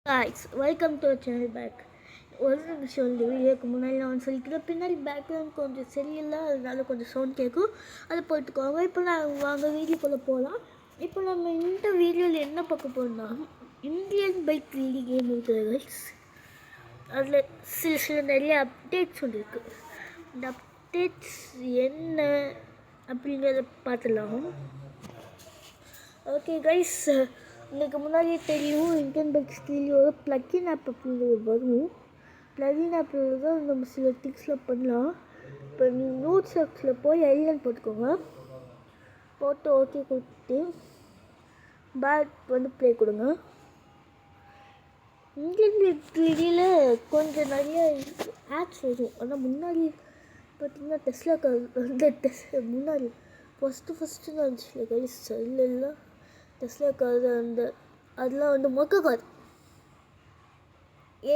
Guys, welcome to our channel back. ஒரு நிமிஷம் வந்து வீடியோக்கு முன்னாடி நான் சொல்லிக்கிறேன். பின்னாடி பேக்ரவுண்ட் கொஞ்சம் சரியில்லை, அதனால கொஞ்சம் சவுண்ட் கேட்கும். அதை போட்டுக்கோங்க. இப்போ நான் வாங்க வீடியோக்குள்ளே போகலாம். இப்போ நம்ம இந்த வீடியோவில் என்ன பார்க்க போகிறோம்னா, இந்தியன் பைக் ரீடிங் கேம் இருக்குது கைஸ். அதில் சில நிறைய அப்டேட்ஸ் வந்துருக்கு. இந்த அப்டேட்ஸ் என்ன அப்படிங்கிறத பார்த்துலாம். ஓகே கைஸ், எனக்கு முன்னாடியே தெரியும் இந்தியன் பைக் ஸ்டீலியோட ப்ளக்கின் ஆப் அப்படிங்கிறது வரும். ப்ளக்கின் ஆப்பில் தான் நம்ம சில திங்ஸ்லாம் பண்ணலாம். இப்போ நீங்கள் நோட்ஸ் ஆப்ஸில் போய் ஐலண்ட் போட்டுக்கோங்க. போட்டு ஓகே கொடுத்து பேக் வந்து ப்ளே கொடுங்க. இந்தியன் பைக் ஸ்டீலியில் கொஞ்சம் நிறைய ஆப்ஸ் வரும். ஆனால் முன்னாடி பார்த்திங்கன்னா டெஸ்லா கார் வந்து முன்னாடி ஃபஸ்ட்டு தான் இருந்துச்சு கைஸ். இல்லைல்ல டெஸ்லா கார் அதெல்லாம் வந்து மொக்க கார்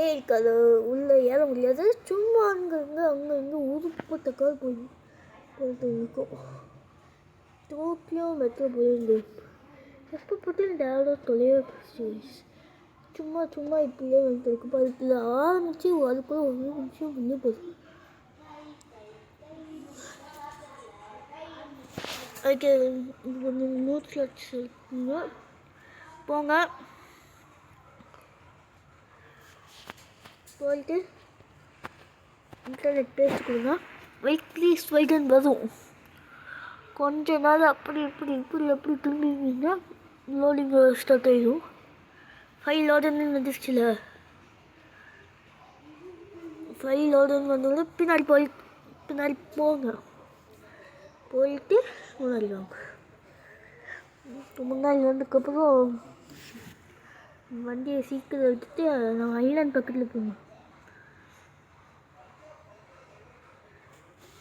இருக்காது, உள்ளே ஏற முடியாது. சும்மா அங்கே இங்கே உருப்பட்ட கார் போயிட்டு இருக்கும். டோக்கியோ மெட்ரோ போயிருந்து எப்போ போட்டு டேரக்டாக தொலைவே போச்சு. சும்மா இப்படியே வந்துட்டு இருக்கு. அதுக்குள்ள ஆரம்பித்து அதுக்குள்ள ஒரு நிமிஷம் முன்னே போகுது. அதுக்கு கொஞ்சம் நோட்ஸில் போங்க. போயிட்டு இன்டர்நெட் பேசி கொடுங்க. வெயிட் ப்ளீஸ் வெயிட்னு வரும். கொஞ்ச நாள் அப்படி திரும்பிங்கன்னா லோடிங் ஸ்டார்ட் ஆகிடும். ஃபைல் லோடுன்னு வந்துருச்சுல, ஃபைல் லோடுன்னு வந்தோடனே பின்னாடி போங்க. போயிட்டு முன்னாடி வாங்க. முன்னாடி வந்ததுக்கப்புறம் வண்டியை சீக்கிரம் எடுத்துட்டு நம்ம ஐலாண்ட் பக்கத்தில் போகணும்.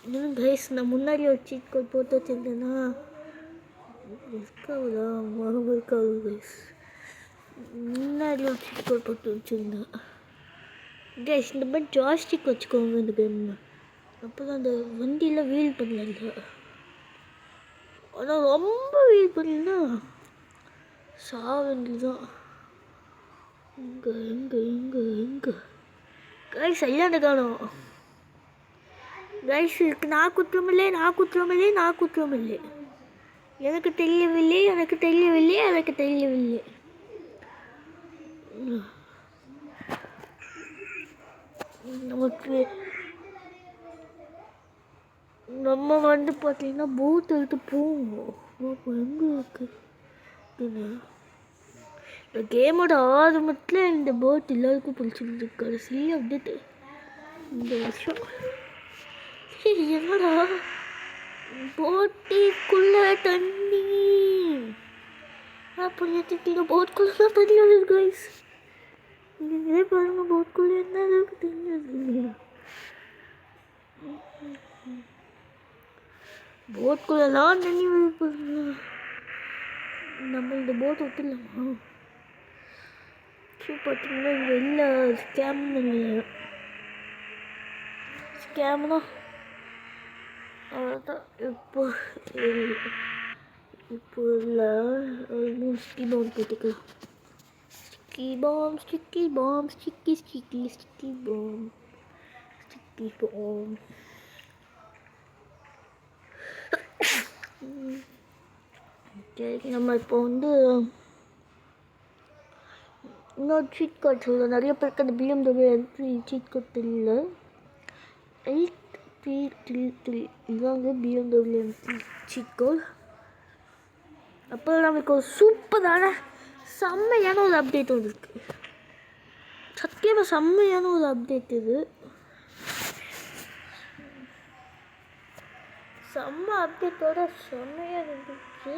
இன்னும் கைஸ், நான் முன்னாடி ஒரு சீட் கோட் போட்டு வச்சுருந்தேன்னா இருக்காது கைஸ். முன்னாடி ஒரு சீட் கோட் போட்டு வச்சுருந்தேன் கைஸ். இந்த மாதிரி ஜாஸ்டிக் வச்சுக்கோங்க இந்த கேமில். அப்போ தான் அந்த வண்டியில் வீல் பண்ணல. ஆனால் ரொம்ப வீல் பண்ணினா சாவண்டி தான். எங்கே கைஸ் ஐலாண்டு காணும் கைஸ். இருக்கு நான் குற்றமில்லை. எனக்கு தெரியவில்லை. நமக்கு நம்ம வந்து பார்த்தீங்கன்னா போட் எடுத்து போவோம். எங்கே இருக்குது இந்த கேமோட ஆரம்பத்தில் இந்த போட் எல்லாருக்கும் பிடிச்சிருக்கு. கடைசி அப்படின்ட்டு இந்த வருஷம் என்னடா போட்டிக்குள்ள தண்ணி அப்படியே போட்குள்ளே தான் தண்ணி வருது கைஸ். நீங்களே பாருங்க, போட்குள்ளே என்ன அளவுக்கு தண்ணி வருது. போட்குள்ளெல்லாம் தண்ணி வருது. நம்ம இந்த போட் விட்டுலாமா? பார்த்தீங்கன்னா இங்கே இல்லை ஸ்கேம்னா அவ்வளோதான். இப்போ இல்லை, ஸ்டிக்கி பாம் போட்டுக்கலாம். Sticky balm. சரி, நம்ம இப்போ வந்து இன்னொரு சீட் கோட் சொல்ல. நிறைய பேருக்கு அந்த BMW என்ட்ரி சீட் கோட் தெரியல. 8333 இதுதான் வந்து BMW என்ட்ரி சீட் கோட். அப்புறம் நமக்கு ஒரு சூப்பரான செம்மையான ஒரு அப்டேட் வந்துருக்கு. சத்தியமாக செம்மையான ஒரு அப்டேட் இது. செம்ம அப்டேட்டோட செம்மையாக இருந்துச்சு.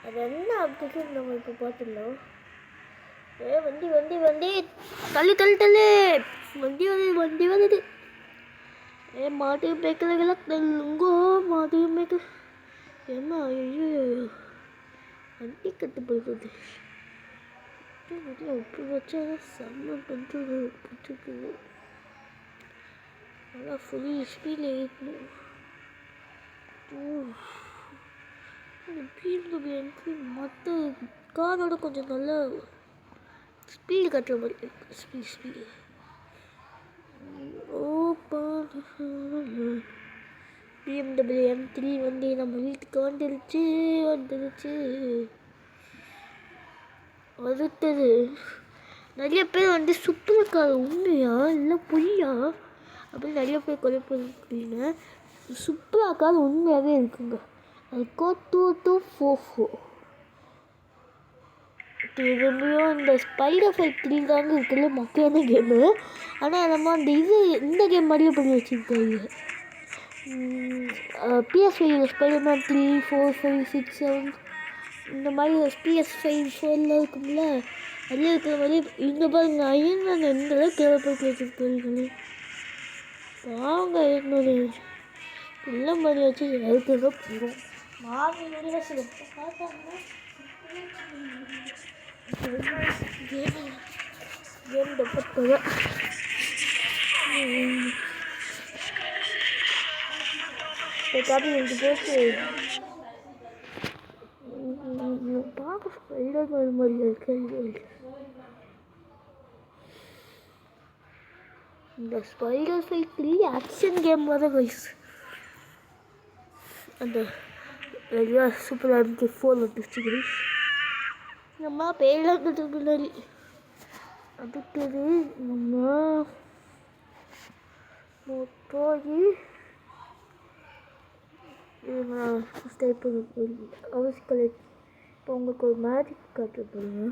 அது என்ன அப்டேட்டுன்னு நம்ம இப்போ பார்த்துடலாம். வண்டி தள்ளு வண்டி வருது. மாட்டு பிரேக்கெல்லாம் தள்ளுங்கோ. மாட்டு பிரேக்கு என்ன? ஐயோ, வண்டி கட்டுப்படுறது உப்பு வச்சா செம்ம பண்ணுறது பிடிச்சிருக்குது. நல்லா ஃபுல் ஸ்பீடில் ஏற்றணும். BMW என்ட்ரி மற்ற காரோட கொஞ்சம் நல்லா ஸ்பீடு கட்டுற மாதிரி ஸ்பீடு BMW M3 வந்து நம்ம வீட்டுக்கு வந்துருச்சு. அடுத்தது நிறைய பேர் வந்து சுப்ரா கார் உண்மையா இல்லை பொய்யா அப்படின்னு நிறைய பேர் குழப்பீங்க. சுப்ரா கார் உண்மையாகவே இருக்குங்க. அது கோட் 2244. திரும்பியும் இந்த ஸ்பைடர் ஃபைட் 3 தாங்க இருக்குல்ல மொக்கையான கேமு. ஆனால் நம்ம அந்த இந்த கேம் மாதிரியே பண்ணி வச்சுருக்காங்க. PS5 ஸ்பைடர்மேன் 3, 4, 5, 6, 7 இந்த மாதிரி PS5 இருக்கும்ல, அதில் இருக்கிற மாதிரி இங்கே பாருங்க. ஐயன் எந்த தேவைப்பட்டு வச்சுருக்கீங்களே வாங்க. என்னோட இல்லை மாதிரி வச்சு எடுத்துக்க போகிறோம். மாவியோட சில பார்த்தாங்கன்னா கேம் டப்பட்டது எனக்கு போட்டு பார்க்க ஸ்பைடர் மேன் மாதிரி இருக்கு. இந்த ஸ்பைடர் ஃபைட் 3 ஆக்ஷன் கேம் வர கைஸ். அந்த நிறையா சூப்பர் MP4 வந்துருச்சு கைஸ். நம்ம பேருக்கு முன்னாடி அடுத்தது நம்ம போய் அவசியம் இப்போ உங்களுக்கு ஒரு மேஜிக் காட்ட போடுங்க.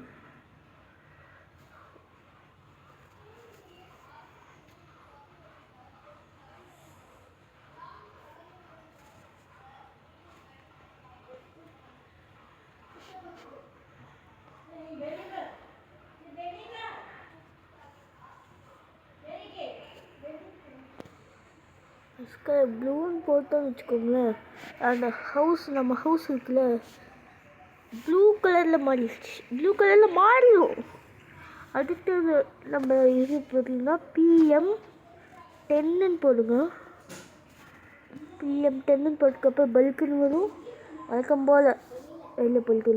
ப்ளூன்னு போட்டோன்னு வச்சுக்கோங்களேன். அந்த ஹவுஸ் நம்ம ஹவுஸ் இருக்குல்ல ப்ளூ கலரில் மாறிடும். அடுத்து நம்ம இது பார்த்தீங்கன்னா PM10 போடுங்க. PM10 போட்டதுக்கப்புறம் பல்குன்னு வரும். வழக்கம் போல் வெளில போயிட்டு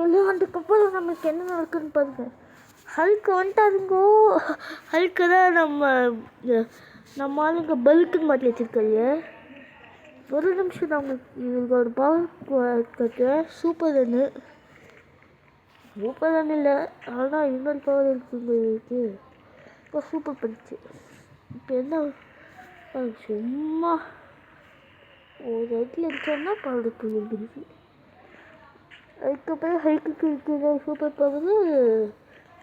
வரும். அதுக்கப்புறம் நம்மளுக்கு என்ன நடக்குதுன்னு பாருங்க. ஹல்க்கு வந்துட்டாருங்கோ. ஹல்க்கு தான் நம்ம ஆளுங்க பல்க்குன்னு மாட்டி வச்சுருக்காங்க. ஒரு நிமிஷம் நான் உங்களுக்கு இதோட பவர் கட்டுறேன். சூப்பர் ரன் இல்லை, ஆனால் இன்னொரு பவர் இருக்குங்களுக்கு. இப்போ சூப்பர் பண்ணிச்சு. இப்போ என்ன சும்மா ஒரு இடத்துல இருக்கோன்னா பவர் போயிடுது. அதுக்கப்புறம் ஹைக்குக்கு இருக்கிற சூப்பர் பவர்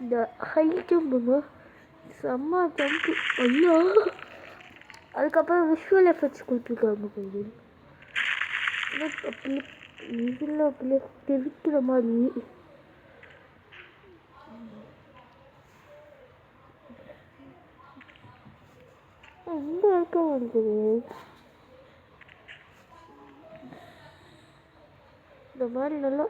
இந்த ஹை ஜம்புங்க. செம்ம ஜம்பு ஐயோ. அதுக்கப்புறம் விஷுவல் எஃபெக்ட்ஸ் கொடுத்துருக்காங்க கொஞ்சம். இதில் அப்படியே தெரிக்கிற மாதிரி எங்கே இருக்க வந்துது இந்த மாதிரி நல்லா.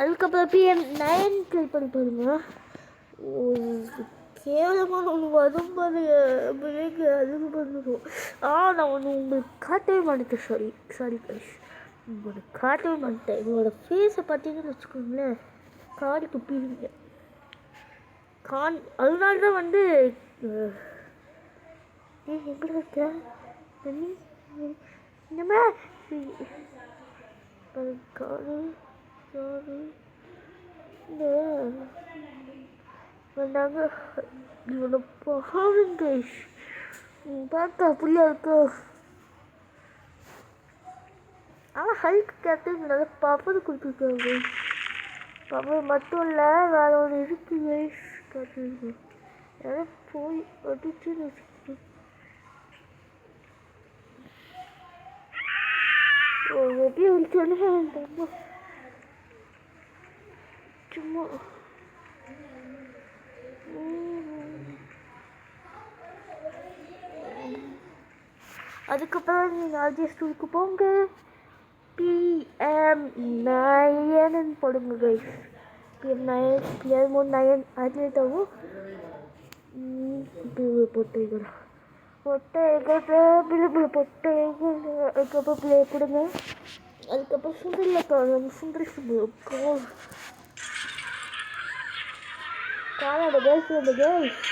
அதுக்கப்புறம் PM9 ட்ரை பண்ணி பாருங்க. கேவலமான ஒன்று வரும் பாரு பிரேக் அதுக்கு பண்ணுறோம். நான் ஒன்று உங்களுக்கு காட்டவே மாட்டேன். சாரி கைஸ், உங்களுக்கு காட்டவே மாட்டேன். என்னோட ஃபேஸை பார்த்தீங்கன்னு வச்சுக்கோங்களேன், காடி துப்பிடுங்க. அதனால தான் வந்து எங்கே இருக்க இந்த காடு வந்தாங்க. இவனை பாருங்க பார்க்க அப்படியா இருக்கா. ஆனால் ஹல்க் கேட்டு நல்லா பவர் கொடுத்துருக்காங்க. பவர் மட்டும் இல்லை, வேற ஒன்று இருக்கு கைஸ் காட்டுங்க. யாரும் போய் அடிச்சுன்னு வச்சுக்கோங்க. எப்படி அடிச்சோன்னு சும்மா அதுக்கப்புறம் நீங்கள் RJ2க்கு போங்க. PM9 போடுங்க கைஸ். PM9 PM9 ஆக்டிவேட் ஆகும். பொட்டைகள் பிள்ளைங்களை பொட்டைகள். அதுக்கப்புறம் பிள்ளைய கொடுங்க. அதுக்கப்புறம் சுந்தரி காலோட கேர்ள்ஸ்.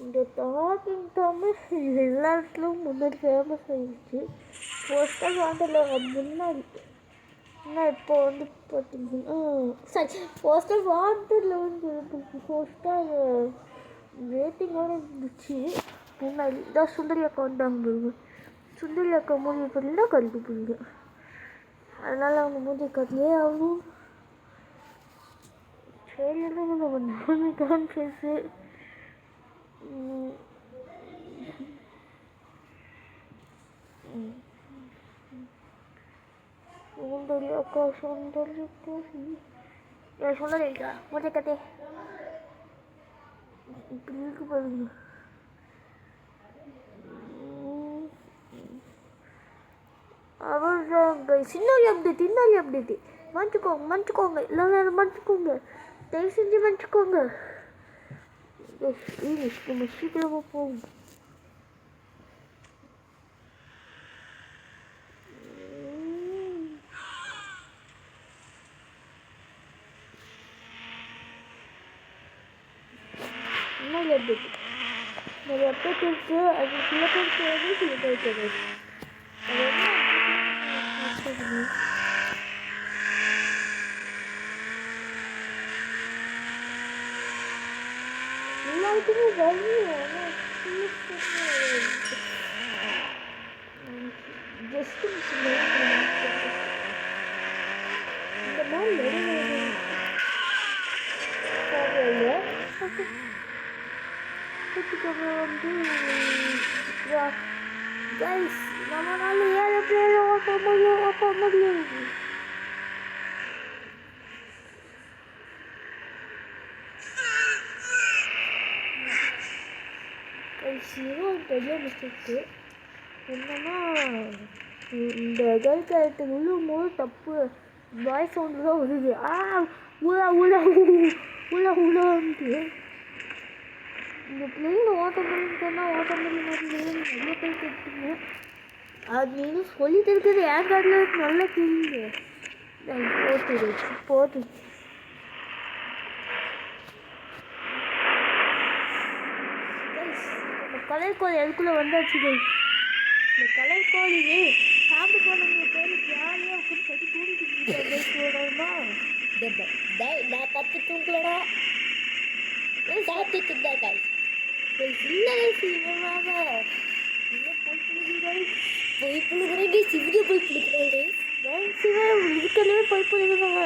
இந்த டாக்கிங் டாமஸ் எல்லா இடத்துலையும் முன்னாடி ஃபேமஸ் ஆகிடுச்சு. போஸ்டர் வாண்டரில் முன்னாடி இப்போ வந்து பார்த்தீங்கன்னா போஸ்டர் வாண்டரில் வந்து போஸ்டர் ரேட்டிங்கோட இருந்துச்சு முன்னாடி. இதான் சுந்தரி அக்கா வந்தாங்க. சுந்தரி அக்கா மூஞ்சி பார்த்தீங்கன்னா கண்டுபிடிங்க. அதனால் அவங்க மூஞ்சி கட்டிலே ஆகணும். சரி நம்ம கான்ஃபரன்ஸு சுந்தரிக்கா மூஞ்ச கட்டே இப்படி இருக்கு பாருங்க. அவ்வளோதாங்க. சின்னாரி அப்டேட்டு மன்னிச்சுக்கோங்க எல்லாரும் மன்னிச்சுக்கோங்க. தயவு செஞ்சு மன்னிச்சுக்கோங்க. நம்ம சீக்கிரமாக போகும். நிறைய அப்டேட் இருக்கு. அது சில பேருக்கு வந்து சில பேருக்கு எல்லாருக்குமே ஜஸ்ட் இந்த மாதிரி வந்து கைஸ் நம்மளால 7 பேர் ஓட்ட முடியாது. ஒரு பெரிய மிஸ்டேக்கு என்னன்னா இந்த கேர்ள் கேரக்டர் விழும்போது தப்பு பாய் சவுண்டு தான் வருது. உலான்ட்டு இந்த பிள்ளைங்க ஓட்ட முடியும் நிறைய பேர் கேட்டுங்க. அது நீங்கள் சொல்லிட்டு இருக்கிறது என் காட்டில் நல்லா தெரியுது. போட்டு கலர் கோழி அதுக்குள்ளே வந்தாச்சு. இந்த கலர் கோழி சாப்பிட்டு போனவங்க பேர் ஜாலியாக உட்காந்து கட்டி தூங்கிட்டு நான் பத்து தூங்கலடா சாப்பிட்டுட்டு தான் இல்லை போய் புழுகிறாங்க. சிவிய போய் புழுக்கிறாங்க. இருக்கனே போய் புழுகிறாங்க.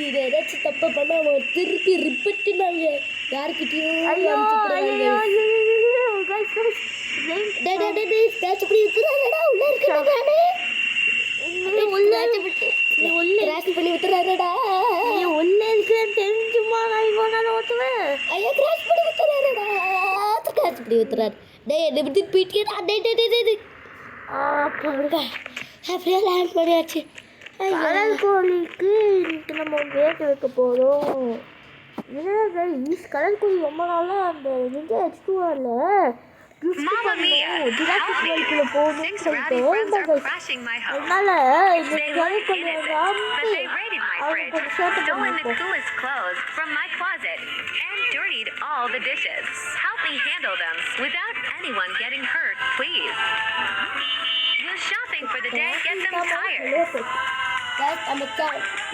இது ஏதாச்சும் தப்பை பண்ண அவன் திருப்பி ரிப்பீட்டுனாங்க யாருக்கிட்டையும். தெரிஞ்சுமா நான் இவனால ஓட்டுவேன். ஐயா கிராஷ் பண்ணி விட்டுறாருடா. கிராஷ் பண்ணி விட்டுறாரு. அப்படியே லேண்ட் பண்ணியாச்சு. கலர் கோழிக்கு நம்ம வேக வைக்க போகிறோம். கலர் கோழி ரொம்ப நாளாக அந்த H2Rல போகணும்னு சொல்லிட்டு அதனால இந்த கலர் கோழி அவங்க கொஞ்சம் சேர்த்து all the dishes. Help me handle them without anyone getting hurt, please. Will shopping for the day get them tired?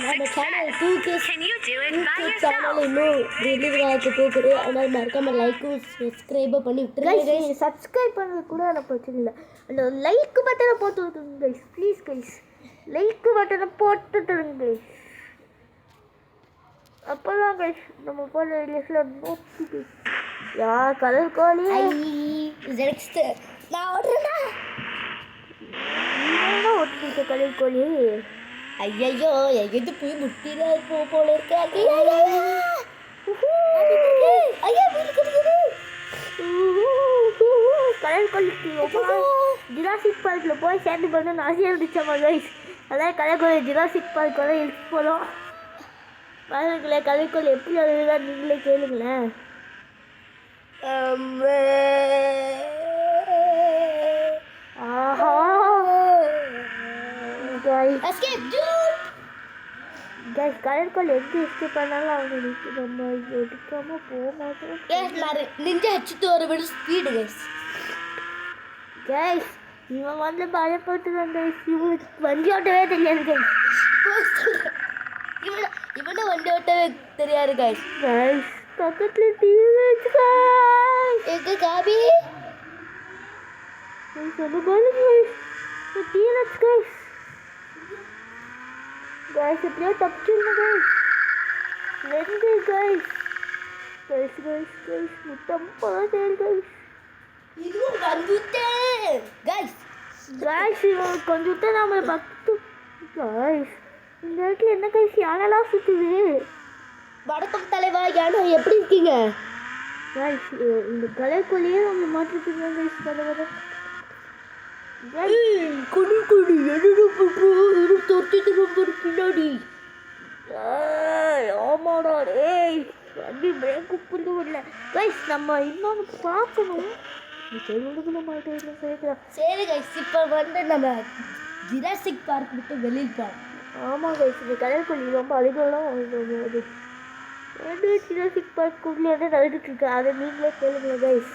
நம்ம channel 2K Can you do it by yourself? இன்னும் டெலிவரி ஆகிட்டு போகுது. அதனால் மறக்காமல் லைக்கும் சப்ஸ்கிரைபும் பண்ணி விட்டுருங்க. சப்ஸ்கிரைப் பண்ணுறது கூட எனக்கு பிரச்சனை இல்லை. அந்த லைக் பட்டனை போட்டு விட்டுருங்க கைஸ். ப்ளீஸ் கைஸ் லைக் பட்டனை போட்டுட்டுருங்க கைஸ். அப்போ தான் கைஸ் நம்ம போகிற வீடியோஸில் நோட்டிஃபிகேஷன் கலர் கோழி நான் ஓடுறேன்னா கலர் கோழி. ஐயோ எங்கிட்டு போய் முட்டில போல இருக்காது. கலர் கோழி ஜுராசிக் பார்க்கில் போய் சேர்ந்து பண்ணணும்னு ஆசையாக இருந்துச்சம்மா கைஸ். அதான் கலர் கோழி ஜுராசிக் பார்க் வர இழுத்து போகிறோம். பாருங்களேன் கலர் கோழி எப்படி அழுகுதா நீங்களே கேளுங்களேன். ஆஹா கைஸ் கலர் கோழி எங்கே எஸ்கேப் பண்ணாலும் அவங்களுக்கு நம்ம எடுக்காமல் போக மாட்டோம். நிஞ்ச அச்சுட்டு ஒரு விட ஸ்பீடு கைஸ் இவன் வந்து பயப்பட்டு கைஸ். இவனுக்கு வண்டி ஓட்டவே தெரியாது கைஸ். இவனை வண்டி ஓட்டவே தெரியாது கைஸ். கைஸ் பக்கத்தில் டிவி வச்சு கைஸ். எங்க காபி சொன்ன பாருங்க கைஸ். டிவி வச்சு கைஸ். கைஸ் எப்படியோ தப்பிச்சிருங்க கைஸ். ரெண்டு கைஸ் கைஸ் கைஸ் கைஸ் முத்தம் போல சரி கைஸ். இதுவும் வந்துட்டேன் கைஸ். கைஸ் இவன் கொஞ்சம் விட்டு நம்மளை பத்து கைஸ். இந்த இடத்துல என்ன கைஸ் யாரெல்லாம் சுற்றுது? வணக்கம் தலைவா, யானை எப்படி இருக்கீங்க? கைஸ் இந்த கலர் கோழியே நம்மளை மாற்றிருக்கீங்க கைஸ். பரவாயில்ல குடி குடி எடு தொட்டிட்டு ரொம்ப பின்னாடி. ஆமாடா ஏய் வண்டி பிரேக்கு புரிந்து விடல கைஸ். நம்ம இன்னொன்று பார்க்கணும். சரி கைஸ், இப்போ வந்து நம்ம ஜுராசிக் பார்க் விட்டு வெளியே போகலாம். ஆமாம் கைஸ் இந்த கலர் கோழி ரொம்ப அழுகலாம். அது ஜுராசிக் பார்க் உள்ளே வந்து நடந்துட்டு இருக்கு. அதை நீங்களே கேளுங்க கைஸ்.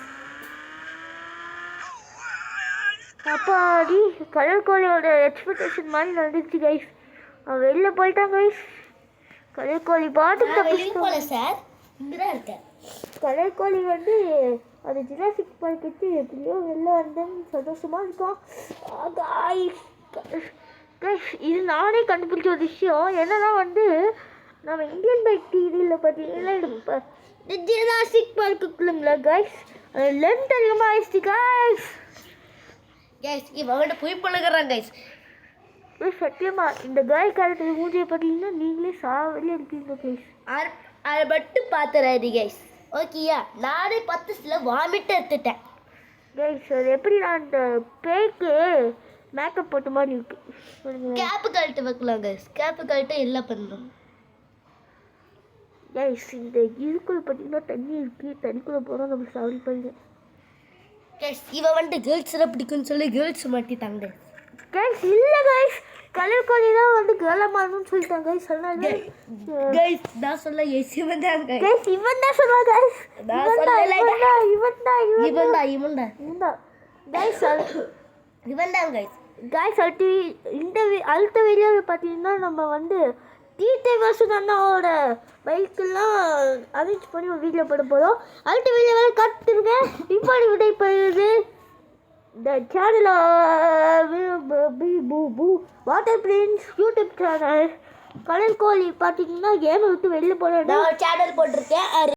அப்பாடி கலர் கோழியோட எக்ஸ்பெக்டேஷன் மாதிரி நடந்துச்சு கைஸ். அவன் வெளில போயிட்டான் கைஸ். கலர் கோழி பாட்டுக்கு போல சார் இங்கே தான் இருக்கேன். கலர் கோழி வந்து அது ஜுராசிக் பார்க் வச்சு எப்படியோ வெளில வந்தேன்னு சந்தோஷமாக இருக்கும். கைஸ் இது நானே கண்டுபிடிச்ச ஒரு விஷயம் என்னன்னா வந்து நம்ம இந்தியன் பைக் டிவியில் பார்த்தீங்கன்னா ஜுராசிக் பார்க்குள்ளங்களா கைஸ் லென்த் அதிகமாக ஆயிடுச்சு கைஸ். கைஸ் இவன் வந்து போய் பழகிறான் கைஸ். சத்தியமா இந்த காய் காலத்தில் மூஞ்சியை பார்த்தீங்கன்னா நீங்களே சாவலே இருப்பீங்க கைஸ். அதை மட்டும் பார்த்துறாரு கைஸ். ஓகேயா, நானே 10 வாமிட்டு எடுத்துட்டேன் கைஸ். அது எப்படி நான் அந்த பேய்க்கு மேக்கப் போட்ட மாதிரி இருக்கு. கேப்பு கழட்டு வைக்கலாம் கைஸ். கேப்பு கழட்டு எல்லாம் பண்ணணும் கைஸ். இந்த இதுக்குள்ள பார்த்தீங்கன்னா தண்ணி இருக்கு. தண்ணிக்குள்ளே போகிறோம் நம்ம சாவல் பண்ணி கைஸ். இவன் வந்து கேர்ள்ஸ்லாம் பிடிக்கும்னு சொல்லி கேர்ள்ஸ் மாட்டிட்டாங்க கைஸ். இல்லை கைஸ் கலர் கோழி தான் வந்து கேர்ளாக மாறணும்னு சொல்லிட்டாங்க கைஸ். அதனால கைஸ் நான் சொல்ல இவன் தான் கைஸ். இவன் தான் சொல்லுவா கைஸ். இவன் தான் கைஸ். கைஸ் அடுத்த வீடியோவில் பார்த்தீங்கன்னா நம்ம வந்து டீடே வருஷம் அண்ணாவோட பைக்கெல்லாம் அரேஞ்ச் பண்ணி ஒரு வீடியோ போட போகிறோம். அடுத்த வீடியோவில் காத்துருக்கேன். இப்போ விடை போயிடுது. இந்த channel water Prince YouTube channel colour கோழி பார்த்தீங்கன்னா கேமை விட்டு வெளில போகிறேன் சேனல் போட்டிருக்கேன்.